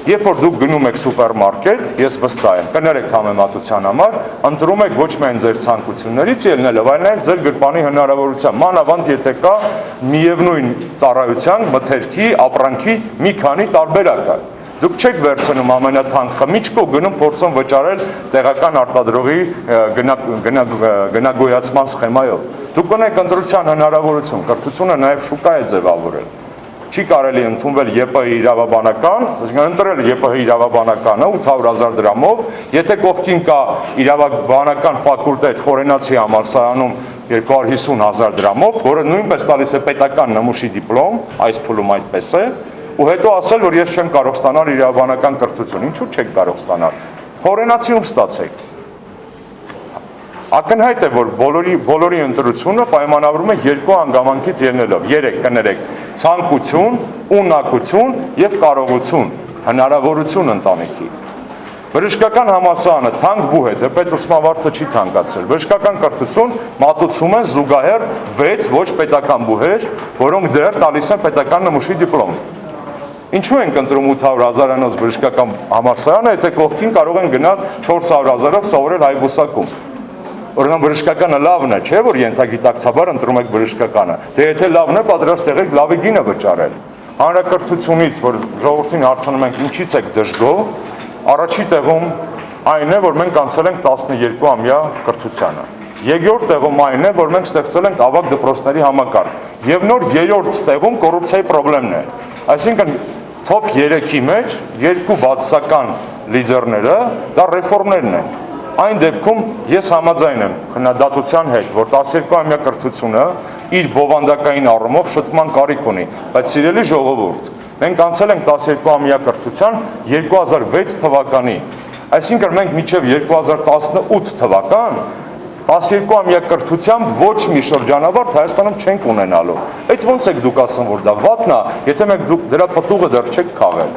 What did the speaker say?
Երբ որ դուք գնում եք սուպերմարկետ, ես վստահ եմ, կներեք համեմատության համար, ընտրում եք ոչ միայն ձեր ցանկություններից ելնելով, այլ նաև ձեր գրպանի հնարավորությամբ, մանավանդ եթե կա միևնույն ծառայության, մթերքի, ապրանքի մի քանի տարբերակ։ Դուք չեք վերցնում ամենաթանկ խմիչքը ու գնում փորձում վճարել տեղական արտադրողի գնագոյացման սխեմայով։ Դուք ունեք ընտրության հնարավորություն, կրթությունը նաև շուկա է ձևավորել։ Չի կարելի ընդունվել ԵՊՀ իրավաբանական, այսինքն ընտրել ԵՊՀ իրավաբանականը 800,000 դրամով, եթե կողքին կա իրավաբանական ֆակուլտետ Խորենացի համալսարանում 250,000 դրամով, որը նույնպես տալիս է պետական նմուշի դիպլոմ, այս փուլում այդպես է, ու հետո ասել, որ ես չեմ կարող ստանալ իրավաբանական կրթություն։ Ինչու չեք կարող ստանալ։ Խորենացիում ստացեք։ Ակնհայտ է, որ բոլորի ընտրությունը պայմանավորվում է երկու հանգամանքից ելնելով, 3 կներեք՝ ցանկություն, ունակություն եւ կարողություն, հնարավորություն ընտանիքի։ Բժշկական համալսարանը թանկ բուհ է, թեպետ ուսմավարձը չի թանկացել։ Բժշկական կրթություն մատուցում են զուգահեռ 6 ոչ պետական բուհեր, որոնք դեռ տալիս են պետական նմուշի դիպլոմ։ Ինչու ենք ընտրում 800,000-անոց բժշկական համալսարանը, եթե կողքին կարող են գնալ 400,000-ով սովորել Հայբուսակում։ Օրինակ բժշկականը լավն է, չէ՞ որ ենթագիտակցաբար ընտրում եք բժշկականը։ Դե եթե լավն է, պատրաստ եղեք լավի գինը վճարել։ Հանրակրթությունից, որ ժողովրդին հարցնում ենք ինչից եք դժգոհ, առաջի տեղում այն է, որ մենք անցել ենք 12-ամյա կրթությանը։ Երկրորդ տեղում այն է, որ մենք ստեղծել ենք ավագ դպրոցների համակարգ։ Եվ նոր երրորդ տեղում կոռուպցիայի խնդիրն է։ Այսինքն top 3-ի մեջ երկու բացասական լիդերները դա ռեֆորմներն են։ Այն դեպքում ես համաձայն եմ քննադատության հետ, որ 12-ամյա կրթությունը իր բովանդակային առումով շտկման կարիք ունի, բայց սիրելի ժողովուրդ, մենք անցել ենք 12-ամյա կրթության 2006 թվականի, այսինքն մենք մինչև 2018 թվական 12-ամյա կրթությամբ ոչ մի շրջանավարտ Հայաստանում չենք ունենալու։ Այդ ոնց եք դուք ասում, որ դա վատն է, եթե մենք դրա պտուղը դեռ չեք քաղել։